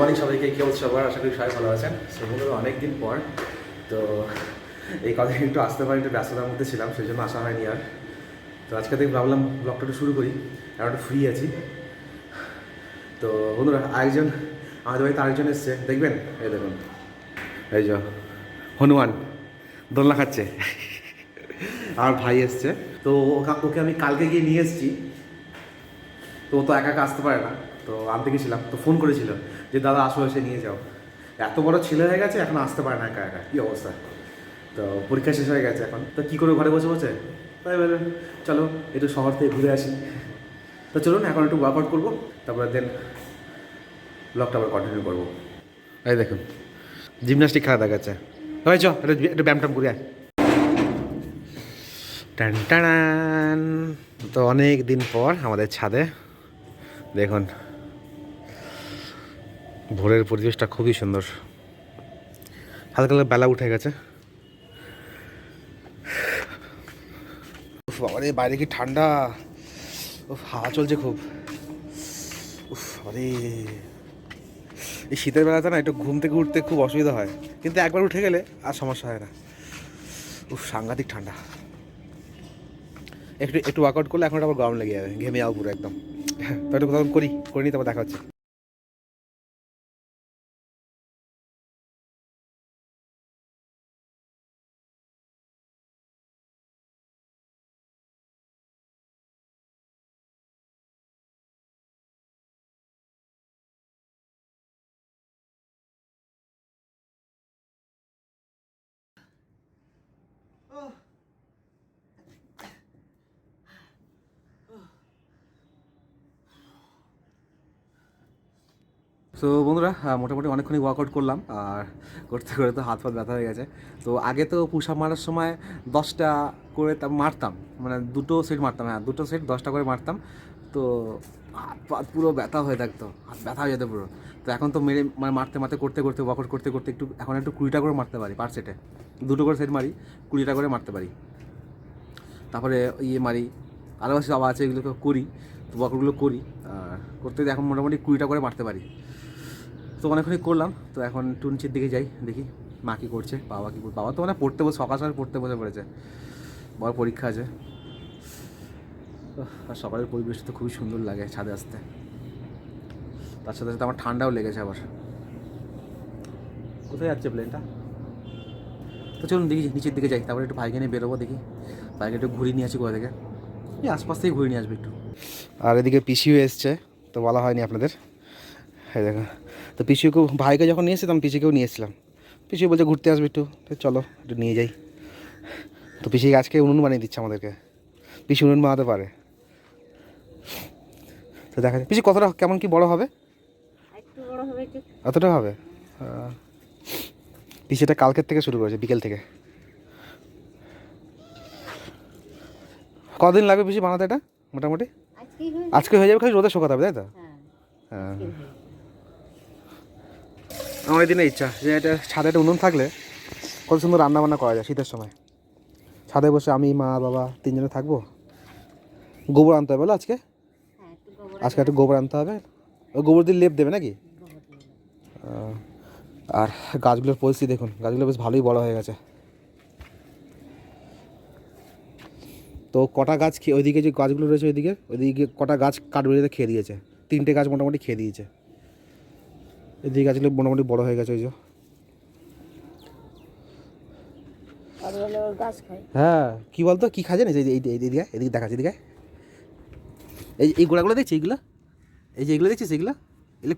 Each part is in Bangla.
মর্নিং সবাইকে, কি অবস্থা সবার? আশা করি সবাই ভালো আছেন। সেগুলো অনেকদিন পর, তো এই কদিন একটু আসতে পারি, একটু ব্যস্ততার মধ্যে ছিলাম, সেই জন্য আসা হয়নি আর। তো আজকে থেকে ভাবলাম ব্লগটা একটু শুরু করি, এখন একটু ফ্রি আছি। তো বন্ধুরা, আরেকজন আমাদের বাড়িতে আরেকজন এসছে, দেখবেন, এই দেখুন, এই যে হনুমান দোলনা খাচ্ছে। আমার ভাই এসছে, তো ওকে আমি কালকে গিয়ে নিয়ে এসেছি। তো ও তো একা একা আসতে পারে না, তো আনতে গেছিলাম, তো ফোন করেছিল যে দাদা আসো, এসে নিয়ে যাও। এত বড় ছেলে হয়ে গেছে, এখন আসতে পারে না একা একা, কী অবস্থা। তো পরীক্ষা শেষ হয়ে গেছে, এখন তো কী করে ঘরে বসে বসে, তাই বললাম চলো একটু শহর থেকে ঘুরে আসি। তো চলুন এখন একটু ওয়ার্কআউট করবো, তারপরে দেন ব্লগটা আবার কন্টিনিউ করবো। এই দেখুন, জিমনাস্টিক খেলা দেখাচ্ছে। ভাই চ একটু ব্যায়াম ট্যাম করে আয়। টান টান। তো অনেক দিন পর আমাদের ছাদে দেখুন, ভোরের পরিবেশটা খুবই সুন্দর, হালকা হালকা বেলা উঠে গেছে। আরে বাইরে কি ঠান্ডা, হাওয়া চলছে খুব। আরে এই শীতের বেলাতে না একটু ঘুম থেকে উঠতে খুব অসুবিধা হয়, কিন্তু একবার উঠে গেলে আর সমস্যা হয় না। সাংঘাতিক ঠান্ডা। একটু একটু ওয়ার্কআউট করলে এখন আবার গরম লেগে যাবে, ঘেমে যাবো পুরো একদম। তো একটু তখন করি তারপর দেখা হচ্ছে। তো বন্ধুরা, মোটামুটি অনেকক্ষণই ওয়ার্কআউট করলাম, আর করতে করে তো হাত ফাত ব্যথা হয়ে গেছে। তো আগে তো পুশ আপ মারার সময় 10টা করে মারতাম, মানে 2টো সেট মারতাম, হ্যাঁ 2টো সেট 10টা করে মারতাম। তো হাত পাত পুরো ব্যথা হয়ে থাকতো, হাত ব্যথা হয়ে যেত পুরো। তো এখন তো মেরে মানে মারতে মারতে করতে করতে ওয়ার্কআউট করতে করতে একটু এখন একটু 20টা করে মারতে পারি পার সেটে। 2টো করে সেট মারি, 20টা করে মারতে পারি। তারপরে মারি, আরও সব আছে, এগুলোকে করি, তো ওয়ার্কআউটগুলো করি। আর করতে এখন মোটামুটি 20টা করে মারতে পারি। তো অনেকক্ষণই করলাম, তো এখন টুনচির দিকে যাই, দেখি মা কী করছে, বাবা কী করছে। বাবা তো মানে পড়তে বসে, সকাল সকাল পড়তে বসে পড়েছে, বড় পরীক্ষা আছে। আর সকালের পরিবেশটা তো খুবই সুন্দর লাগে ছাদে আসতে, তার সাথে সাথে আমার ঠান্ডাও লেগেছে আবার। কোথায় যাচ্ছে প্লেনটা? তো চলুন দেখি নিচের দিকে যাই, তারপরে একটু ভাইকে নিয়ে বেরোবো, দেখি ভাইকে একটু ঘুরিয়ে নিয়ে আসি কোথা থেকে, এই আশপাশ থেকে ঘুরিয়ে নিয়ে আসবে একটু। আর এদিকে পিসিও এসছে, তো বলা হয়নি আপনাদের। হ্যাঁ দেখো, তো পিসিকেও, ভাইকে যখন নিয়ে এসেছিলাম পিসিকেও নিয়ে এসেছিলাম। পিসি বলছে ঘুরতে আসবে একটু, তো চলো একটু নিয়ে যাই। তো পিসি আজকে উনুন বানিয়ে দিচ্ছে আমাদেরকে, পিসি উনুন বানাতে পারে। তো দেখা যায় পিসি কতটা কেমন কি বড় হবে, অতটা হবে। পিসিটা কালকের থেকে শুরু করেছে, বিকেল থেকে। কদিন লাগবে পিসি বানাতে এটা মোটামুটি? আজকে হয়ে যাবে, খালি রোদে শুকাতে হবে, তাই তো? হ্যাঁ, আমার এই দিনে ইচ্ছা যে এটা ছাদে একটা উনুন থাকলে কত সুন্দর রান্না বান্না করা যায় শীতের সময়। ছাদে বসে আমি, মা, বাবা 3জনে থাকবো। গোবর আনতে হবে বলো আজকে, আজকে একটু গোবর আনতে হবে। ওই গোবর দিয়ে লেপ দেবে নাকি? আর গাছগুলোর পরিস্থিতি দেখুন, গাছগুলো বেশ ভালোই বড় হয়ে গেছে। তো কটা গাছ খেয়ে, ওইদিকে যে গাছগুলো রয়েছে ওইদিকে কটা গাছ কাঠবেড়িতে খেয়ে দিয়েছে, 3টে গাছ মোটামুটি খেয়ে দিয়েছে। এদিকে গাছগুলো মোটামুটি বড় হয়ে গেছে, ওই যে। হ্যাঁ, কী বলতো কী খায় জানিস? এদিকে এদিকে দেখাচ্ছে, এদিকে এই গোড়াগুলো দেখছি, এইগুলো এই যে এগুলো দেখছিস, এগুলো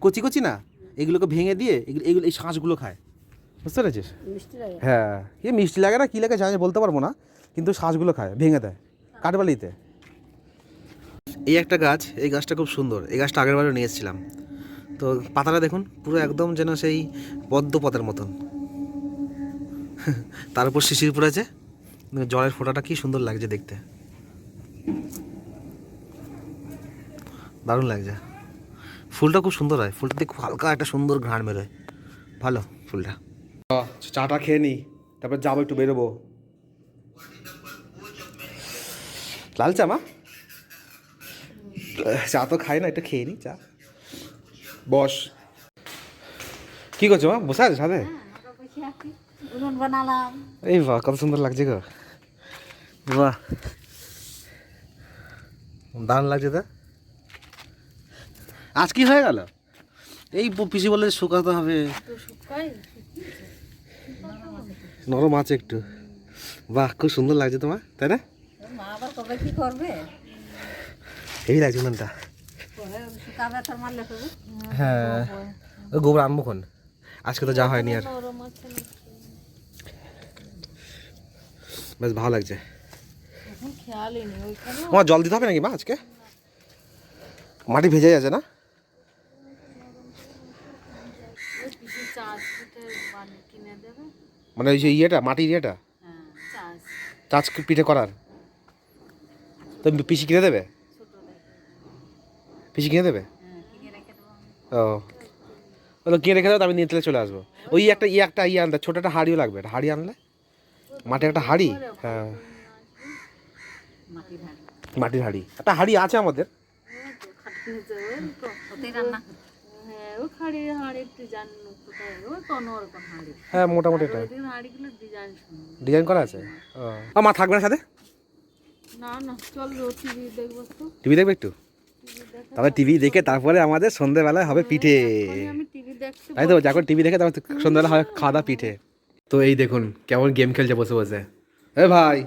কচি কচি না, এগুলোকে ভেঙে দিয়ে এগুলো এই শাঁসগুলো খায়, বুঝতে পেরেছিস? হ্যাঁ, কি মিষ্টি লাগে না কী লাগে জানি বলতে পারবো না, কিন্তু শাঁসগুলো খায়, ভেঙে দেয় কাঠবালিতে। এই একটা গাছ, এই গাছটা খুব সুন্দর, এই গাছটা আগের বারে নিয়ে এসেছিলাম। তো পাতাটা দেখুন পুরো একদম যেন সেই পদ্ম পাতার মতন, তার উপর শিশির পড়েছে, জলের ফোঁটাটা কি সুন্দর লাগছে দেখতে, দারুণ লাগছে। ফুলটা খুব সুন্দর হয়, ফুলটা দিয়ে খুব হালকা একটা সুন্দর ঘ্রাণ বেরোয়, ভালো ফুলটা। চাটা খেয়ে নিই, তারপর যাবো একটু বেরোবো। লাল চা? মা চা তো খাই না, একটু খেয়ে নিই চা। বস। কি করছো মা, বসে আছে সাথে? উনুন বানালাম। এই বাহ, কত সুন্দর লাগছে গো, বাহ দারুণ লাগছে তো। আজ কি হয়ে গেল? এই পিসি বলে শুকাতে হবে, নরম আছে একটু। বাহ, খুব সুন্দর লাগছে তোমার, তাই না? মা আবার কবে কি করবে? এই লাগছে উনানটা। শুকাবে তোর মারলে হবে। হ্যাঁ, ওই গোবর আনবো খন, আজকে তো যা হয়নি আর। বেশ ভালো লাগছে। আমার জল দিতে হবে নাকি মা আজকে? মাটি ভেজে আছে না? মানে ওই যে ইয়েটা, মাটির ইয়েটা, চাচ পিঠে করার তো পিসি কিনে দেবে? পিসি কিনে দেবে? ও, ওগুলো কিনে রেখে দেবো, আমি নিয়ে চলে আসবো। ওই একটা ইয়ে আনতে, ছোটো একটা হাঁড়িও লাগবে, একটা হাঁড়ি আনলে, মাটির একটা হাঁড়ি। হ্যাঁ, মাটির হাঁড়ি, একটা হাঁড়ি আছে আমাদের। হ্যাঁ, মোটামুটি এটা ডিজাইন করা আছে। ও মা থাকবে না সাথে? টিভি দেখবে একটু, তবে টিভি দেখে তারপরে আমাদের সন্ধ্যেবেলায় হবে পিঠে, তাই তো? যখন টিভি দেখে তারপর সন্ধ্যাবেলা হবে খাওয়া দাওয়া পিঠে। তো এই দেখুন কেমন গেম খেলছে বসে বসে। এ ভাই,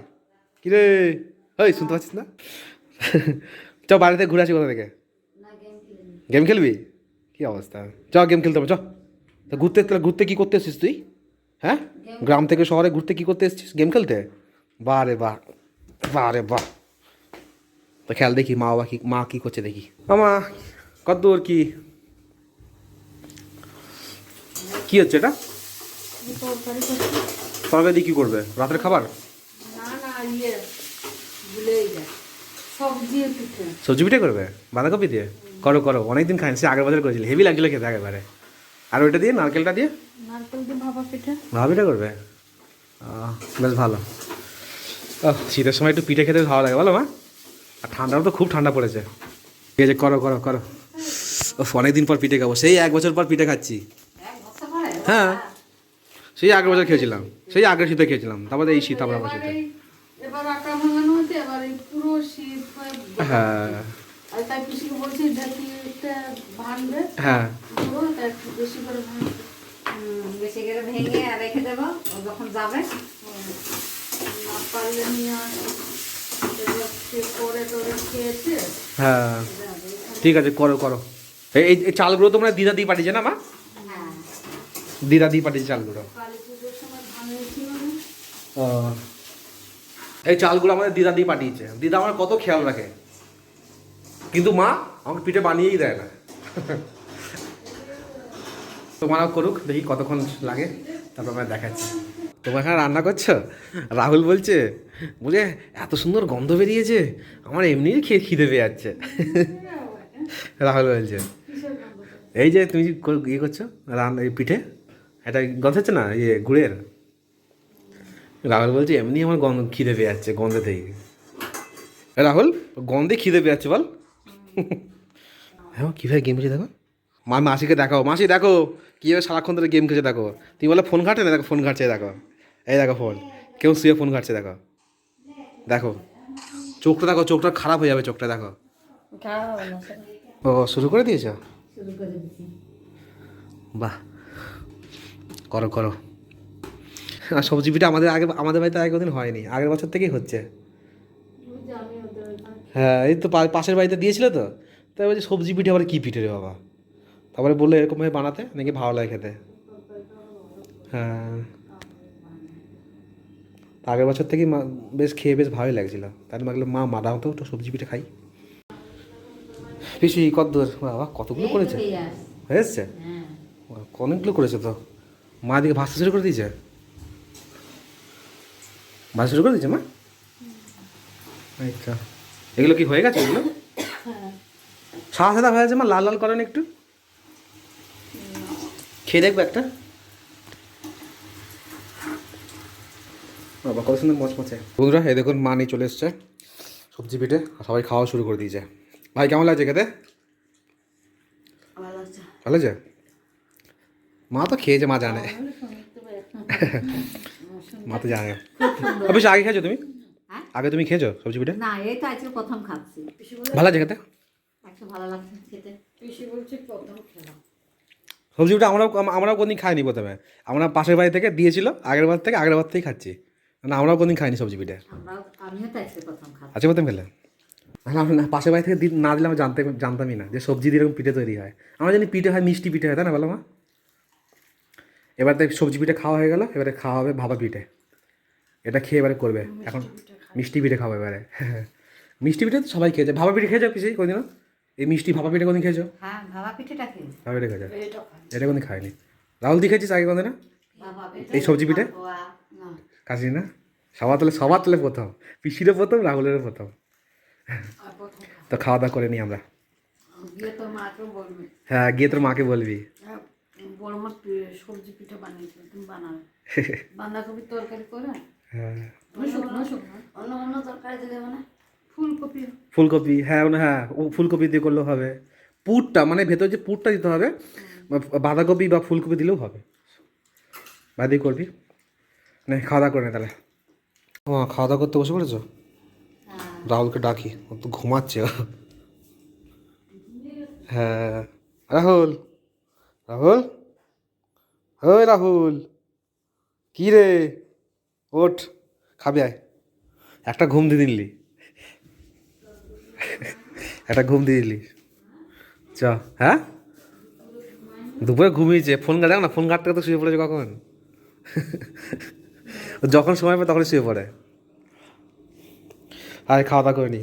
কিরে, ওই শুনতে পাচ্ছিস না? চ বাড়িতে ঘুরে আসি কোথা থেকে। গেম খেলবি? কি অবস্থা, চ গেম খেলতে হবে, চ। তা ঘুরতে কি করতে এসছিস তুই? হ্যাঁ, গ্রাম থেকে শহরে ঘুরতে কি করতে এসছিস? গেম খেলতে? বাহ রে বাহ, বাহ রে বাহ। তো খেয়াল দেখি মা কি করছে দেখি। আমা কত দূর কি কি হচ্ছে এটা? তরকারি দিয়ে কি করবে? রাতের খাবার? সবজি পিঠে করবে বাঁধাকপি দিয়ে? করো করো, অনেকদিন খাইনি, সে আগের বছর করেছিল, হেভি লাগছিল খেতে একেবারে। আর ওইটা দিয়ে, নারকেলটা দিয়ে ভাপা পিঠা করবে? বেশ ভালো। শীতের সময় একটু পিঠে খেতে ভালো লাগে বলো মা? আর ঠান্ডাও তো খুব ঠান্ডা পড়েছে। ঠিক আছে, করো করো করো। অনেকদিন পর পিঠে খাবো, সেই 1 বছর পর পিঠে খাচ্ছি। হ্যাঁ, সেই আগের বছর খেয়েছিলাম, সেই আগের শীতে খেয়েছিলাম, তারপরে এই শীত আমরা শীতে। হ্যাঁ হ্যাঁ, বেশি করে ভেঙে রেখে দেবো, যখন যাবে হ্যাঁ ঠিক আছে, করো করো। এই চালগুলো তোমরা দিদা দিয়ে পাঠিয়েছে না মা? দিদা দিয়ে পাঠিয়েছে চালগুলো। এই চালগুলো আমাদের দিদা দিয়ে পাঠিয়েছে, দিদা আমার কত খেয়াল রাখে, কিন্তু মা আমাকে পিঠে বানিয়েই দেয় না। তোমারও করুক, দেখি কতক্ষণ লাগে, তারপর আমরা দেখাচ্ছি। তোমার এখানে রান্না করছো? রাহুল বলছে বুঝে এত সুন্দর গন্ধ বেরিয়েছে, আমার এমনি খিদে পেয়ে যাচ্ছে। রাহুল বলছে এই যে তুমি ইয়ে করছো এই পিঠে, এটা গন্ধ হচ্ছে না ইয়ে গুড়ের। রাহুল বলছে এমনি আমার খিদে পেয়ে যাচ্ছে গন্ধে থেকে। রাহুল, গন্ধে খিদে পেয়ে যাচ্ছে বল। হ্যাঁ, কীভাবে গেম খেলছে দেখো। মাসিকে দেখাও, মাসি দেখো কীভাবে সারাক্ষণ ধরে গেম খেলছে দেখো। তুমি বলে ফোন ঘাটে না, দেখো ফোন ঘাটছে দেখো, এই দেখো ফোন, কেউ শুয়ে ফোন ঘাটছে দেখো, দেখো চোখটা দেখো, চোখটা খারাপ হয়ে যাবে চোখটা দেখো। ও শুরু করে দিয়েছ? বাহ, করো করো। আর সবজি পিঠা আমাদের বাড়িতে আগে কোনদিন হয়নি, আগের বছর থেকেই হচ্ছে। হ্যাঁ, এই তো পাশের বাড়িতে দিয়েছিল তো, তাই বলছি সবজি পিঠে আবার কী পিঠে রে বাবা, তারপরে বললো এরকমভাবে বানাতে নাকি ভালো লাগে খেতে। হ্যাঁ, আগের বছর থেকেই বেশ খেয়ে বেশ ভালোই লাগছিলো, তাই ভাবলাম মা দাও তো সবজি পিঠে খাই। পিসি কত দূর? বাবা কতগুলো করেছে, হয়ে এসছে অনেকগুলো করেছে তো। মা দিকে ভাজতে শুরু করে দিয়েছে, ভাজা শুরু করে দিয়েছে মা। আচ্ছা, এগুলো কি হয়ে গেছে? এগুলো সাদা সাদা হয়ে আছে মা, লাল লাল করেন একটু, খেয়ে দেখবে একটা। বাবা কত সুন্দর মচমচে। বন্ধুরা এই দেখুন মা নিয়ে চলে এসছে সবজি পিঠে, সবাই খাওয়া শুরু করে দিয়েছে। ভাই কেমন লাগছে খেতে? ভালো লাগছে? মা তো খেয়েছে, মা জানে, মা তো জানে। অবশ্য আগে খেয়েছো তুমি? হ্যাঁ? আগে তুমি খেয়েছো সবজি পিঠে? না, এই তো আজকে প্রথম খাচ্ছি। ভালো আছে খেতে? আজকে ভালো লাগছে খেতে। সবজি পিঠে আমরাও কোনদিন খাইনি প্রথমে। আমরা পাশের বাড়ি থেকে দিয়েছিল, আগের বার থেকেই খাচ্ছি। না আমরাও কোনদিন খাইনি সবজি পিঠে। আমিও তো আজকে প্রথম খাচ্ছি। আচ্ছা প্রথম খেলে? তাহলে আমরা পাশের বাড়ি থেকে না দিলে আমরা জানতামই না যে সবজি দিয়ে এরকম পিঠে তৈরি হয়। আমরা জানি পিঠে হয়, মিষ্টি পিঠে হয়, তাই না বলো মা? এবার তো সবজি পিঠে খাওয়া হয়ে গেল, এবারে খাওয়া হবে ভাপা পিঠে। এটা খেয়ে এবারে করবে এখন মিষ্টি পিঠে খাবো এবারে। মিষ্টি পিঠে তো সবাই খেয়েছে। ভাপা পিঠে খেয়েছো পিসি কোনদিনও? এই মিষ্টি ভাপা পিঠে কোনদিন খেয়েছো? হ্যাঁ, ভাপা পিঠেটা খেয়েছি। ভাপা পিঠে খেয়েছো? এটা কোনদিন খাইনি। রাহুল দি খেয়েছিস আগে কোনদিন? ভাপা পিঠে, এই সবজি পিঠে মালপোয়া, না। খাসি না? সবার তলে প্রথম, পিসিরও প্রথম, রাহুলেরও প্রথম। তো খাওয়া দাওয়া করে নিই আমরা। গিয়ে তোর মাকেও বলবি। হ্যাঁ, গিয়ে তোর মাকে বলবি। বড় মা সবজি পিঠা বানিয়েছিল, তুমি বানাবে। বাঁধাকপির তরকারি করে হ্যাঁ, শুকনো শুকনো অন্য অন্য তরকারি দিলে মানে ফুলকপি। ফুলকপি, হ্যাঁ হ্যাঁ, ও ফুলকপি দিয়ে করলেও হবে। পুরটা মানে ভেতর যে পুরটা দিতে হবে, বাঁধাকপি বা ফুলকপি দিলেও হবে। বাদি করবি না? খাওয়া দাওয়া করে নে তাহলে। ও খাওয়া দাওয়া করতে বসে পড়েছো? রাহুলকে ডাকি, ও তো ঘুমাচ্ছে ও। হ্যাঁ, রাহুল, রাহুল, ওই রাহুল, কী রে, ওঠ, খাবি আয়। একটা ঘুম দিয়ে দিলি, একটা ঘুম দিয়ে দিলি। চ, হ্যাঁ দুপুরে ঘুমিয়েছে, ফোন ঘাটে না, ফোন ঘাটতে তো শুয়ে পড়েছে কখন। যখন সময় পায় তখনই শুয়ে পড়ে। আয় খাওয়া দাওয়া করে নি।